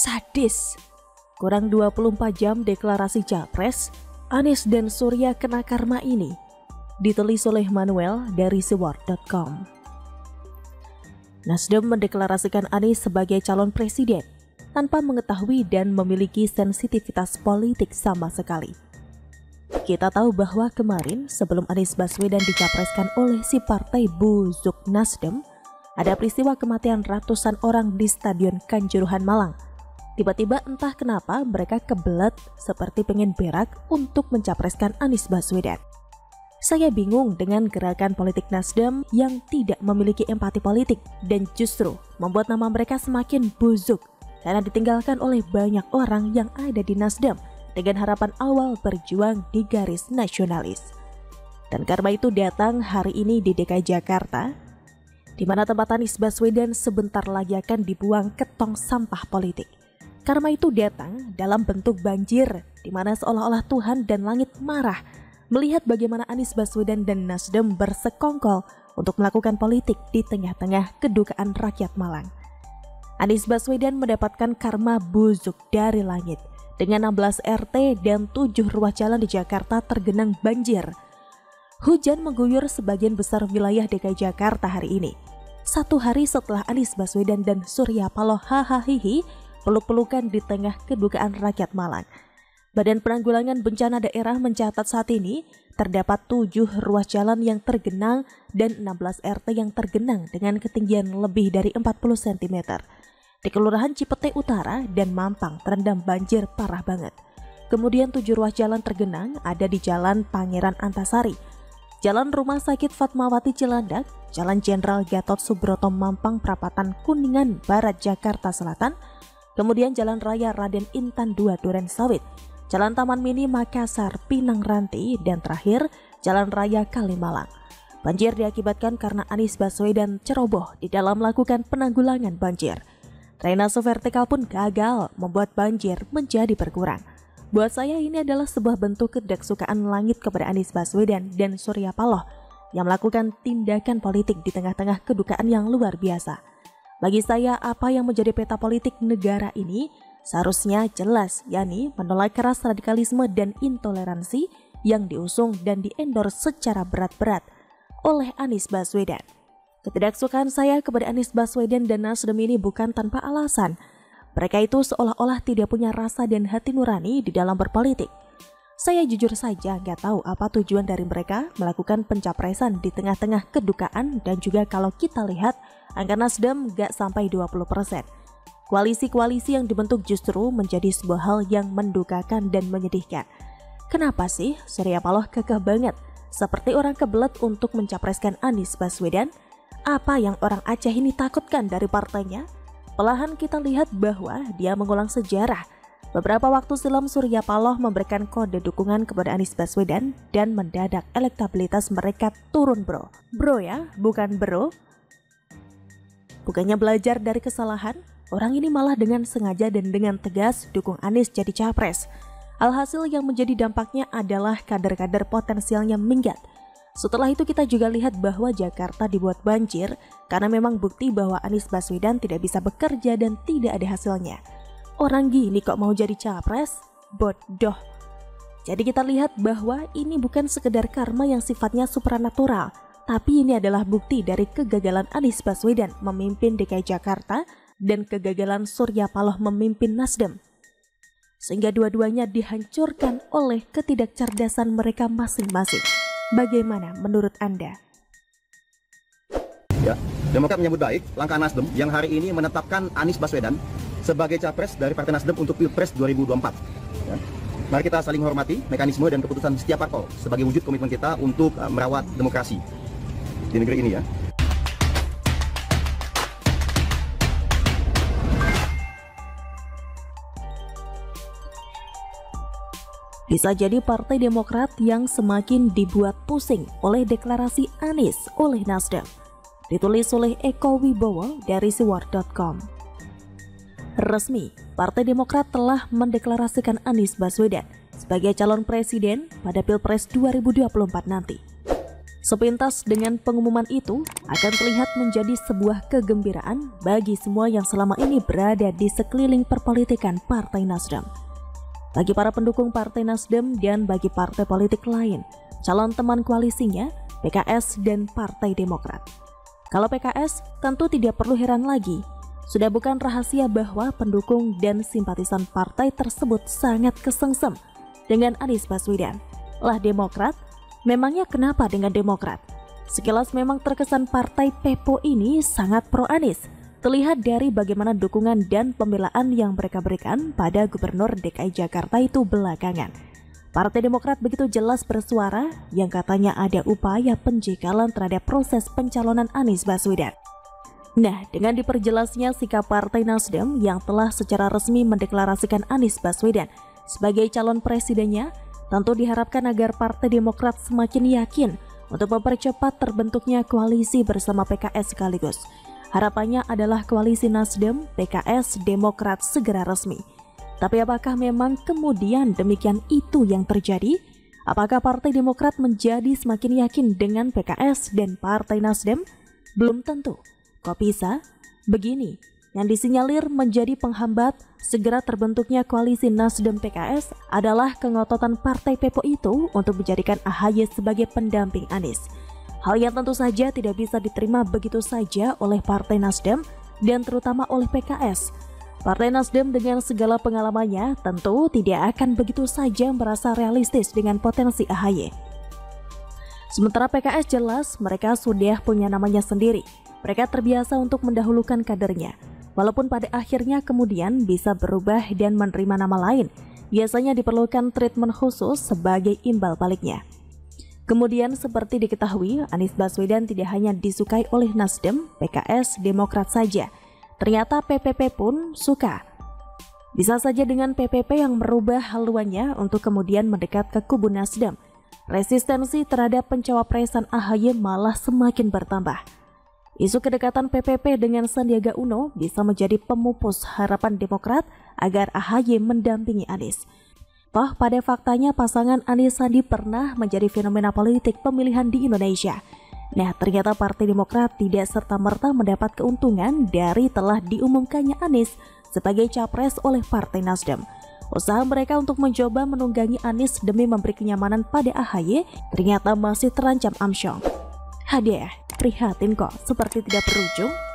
Sadis. Kurang 24 jam deklarasi Capres, Anies dan Surya kena karma ini. Ditulis oleh Manuel dari seward.com. Nasdem mendeklarasikan Anies sebagai calon presiden tanpa mengetahui dan memiliki sensitivitas politik sama sekali. Kita tahu bahwa kemarin sebelum Anies Baswedan dicapreskan oleh si partai Buzuk Nasdem, ada peristiwa kematian ratusan orang di Stadion Kanjuruhan Malang. Tiba-tiba entah kenapa mereka kebelet seperti pengen berak untuk mencapreskan Anies Baswedan. Saya bingung dengan gerakan politik Nasdem yang tidak memiliki empati politik dan justru membuat nama mereka semakin busuk karena ditinggalkan oleh banyak orang yang ada di Nasdem dengan harapan awal berjuang di garis nasionalis. Dan karma itu datang hari ini di DKI Jakarta, di mana tempat Anies Baswedan sebentar lagi akan dibuang ke tong sampah politik. Karma itu datang dalam bentuk banjir, di mana seolah-olah Tuhan dan langit marah melihat bagaimana Anies Baswedan dan Nasdem bersekongkol untuk melakukan politik di tengah-tengah kedukaan rakyat Malang. Anies Baswedan mendapatkan karma busuk dari langit, dengan 16 RT dan 7 ruas jalan di Jakarta tergenang banjir. Hujan mengguyur sebagian besar wilayah DKI Jakarta hari ini. Satu hari setelah Anies Baswedan dan Surya Paloh hahaha peluk-pelukan di tengah kedukaan rakyat Malang. Badan Penanggulangan Bencana Daerah mencatat saat ini terdapat 7 ruas jalan yang tergenang dan 16 RT yang tergenang dengan ketinggian lebih dari 40 cm. Di Kelurahan Cipete Utara dan Mampang terendam banjir parah banget. Kemudian 7 ruas jalan tergenang ada di Jalan Pangeran Antasari, Jalan Rumah Sakit Fatmawati Cilandak, Jalan Jenderal Gatot Subroto Mampang Prapatan Kuningan Barat Jakarta Selatan, kemudian Jalan Raya Raden Intan II Duren Sawit, Jalan Taman Mini Makassar Pinang Ranti, dan terakhir Jalan Raya Kalimalang. Banjir diakibatkan karena Anies Baswedan ceroboh di dalam melakukan penanggulangan banjir. Drainase vertikal pun gagal membuat banjir menjadi berkurang. Buat saya ini adalah sebuah bentuk kedeksukaan langit kepada Anies Baswedan dan Surya Paloh yang melakukan tindakan politik di tengah-tengah kedukaan yang luar biasa. Bagi saya, apa yang menjadi peta politik negara ini seharusnya jelas, yakni menolak keras radikalisme dan intoleransi yang diusung dan diendorse secara berat-berat oleh Anies Baswedan. Ketidaksukaan saya kepada Anies Baswedan dan Nasdem ini bukan tanpa alasan. Mereka itu seolah-olah tidak punya rasa dan hati nurani di dalam berpolitik. Saya jujur saja nggak tahu apa tujuan dari mereka melakukan pencapresan di tengah-tengah kedukaan, dan juga kalau kita lihat angka Nasdem nggak sampai 20%. Koalisi-koalisi yang dibentuk justru menjadi sebuah hal yang mendukakan dan menyedihkan. Kenapa sih Surya Paloh kekeh banget seperti orang kebelet untuk mencapreskan Anies Baswedan? Apa yang orang Aceh ini takutkan dari partainya? Pelahan kita lihat bahwa dia mengulang sejarah. Beberapa waktu silam Surya Paloh memberikan kode dukungan kepada Anies Baswedan dan mendadak elektabilitas mereka turun bro. Bro ya, bukan bro. Bukannya belajar dari kesalahan, orang ini malah dengan sengaja dan dengan tegas dukung Anies jadi capres. Alhasil yang menjadi dampaknya adalah kader-kader potensialnya minggat. Setelah itu kita juga lihat bahwa Jakarta dibuat banjir karena memang bukti bahwa Anies Baswedan tidak bisa bekerja dan tidak ada hasilnya. Orang gini kok mau jadi capres? Bodoh. Jadi kita lihat bahwa ini bukan sekedar karma yang sifatnya supranatural, tapi ini adalah bukti dari kegagalan Anies Baswedan memimpin DKI Jakarta dan kegagalan Surya Paloh memimpin Nasdem. Sehingga dua-duanya dihancurkan oleh ketidakcerdasan mereka masing-masing. Bagaimana menurut Anda? Ya, Demokrat menyambut baik langkah Nasdem yang hari ini menetapkan Anies Baswedan sebagai capres dari Partai Nasdem untuk Pilpres 2024. Ya. Mari kita saling menghormati mekanisme dan keputusan setiap parpol sebagai wujud komitmen kita untuk merawat demokrasi di negeri ini ya. Bisa jadi Partai Demokrat yang semakin dibuat pusing oleh deklarasi Anies oleh Nasdem. Ditulis oleh Eko Wibowo dari seward.com. Resmi, Partai Demokrat telah mendeklarasikan Anies Baswedan sebagai calon presiden pada Pilpres 2024 nanti. Sepintas dengan pengumuman itu akan terlihat menjadi sebuah kegembiraan bagi semua yang selama ini berada di sekeliling perpolitikan Partai Nasdem. Bagi para pendukung Partai Nasdem dan bagi partai politik lain, calon teman koalisinya, PKS dan Partai Demokrat. Kalau PKS, tentu tidak perlu heran lagi. Sudah bukan rahasia bahwa pendukung dan simpatisan partai tersebut sangat kesengsem dengan Anies Baswedan. Lah Demokrat, memangnya kenapa dengan Demokrat? Sekilas memang terkesan partai Pepo ini sangat pro Anies. Terlihat dari bagaimana dukungan dan pembelaan yang mereka berikan pada Gubernur DKI Jakarta itu belakangan. Partai Demokrat begitu jelas bersuara yang katanya ada upaya penjagalan terhadap proses pencalonan Anies Baswedan. Nah, dengan diperjelasnya sikap Partai Nasdem yang telah secara resmi mendeklarasikan Anies Baswedan sebagai calon presidennya, tentu diharapkan agar Partai Demokrat semakin yakin untuk mempercepat terbentuknya koalisi bersama PKS sekaligus. Harapannya adalah koalisi Nasdem, PKS, Demokrat segera resmi. Tapi apakah memang kemudian demikian itu yang terjadi? Apakah Partai Demokrat menjadi semakin yakin dengan PKS dan Partai Nasdem? Belum tentu. Kok bisa? Begini, yang disinyalir menjadi penghambat segera terbentuknya koalisi Nasdem PKS adalah kengototan Partai Pepo itu untuk menjadikan AHY sebagai pendamping Anies. Hal yang tentu saja tidak bisa diterima begitu saja oleh Partai Nasdem dan terutama oleh PKS. Partai Nasdem dengan segala pengalamannya tentu tidak akan begitu saja merasa realistis dengan potensi AHY. Sementara PKS jelas mereka sudah punya namanya sendiri. Mereka terbiasa untuk mendahulukan kadernya. Walaupun pada akhirnya kemudian bisa berubah dan menerima nama lain, biasanya diperlukan treatment khusus sebagai imbal baliknya. Kemudian seperti diketahui, Anies Baswedan tidak hanya disukai oleh Nasdem, PKS, Demokrat saja. Ternyata PPP pun suka. Bisa saja dengan PPP yang merubah haluannya untuk kemudian mendekat ke kubu Nasdem. Resistensi terhadap pencawapresan AHY malah semakin bertambah. Isu kedekatan PPP dengan Sandiaga Uno bisa menjadi pemupus harapan Demokrat agar AHY mendampingi Anies. Toh pada faktanya pasangan Anies Sandi pernah menjadi fenomena politik pemilihan di Indonesia. Nah, ternyata Partai Demokrat tidak serta-merta mendapat keuntungan dari telah diumumkannya Anies sebagai capres oleh Partai Nasdem. Usaha mereka untuk mencoba menunggangi Anies demi memberi kenyamanan pada AHY ternyata masih terancam amsyong. Hadiah, prihatin kok, seperti tidak berujung.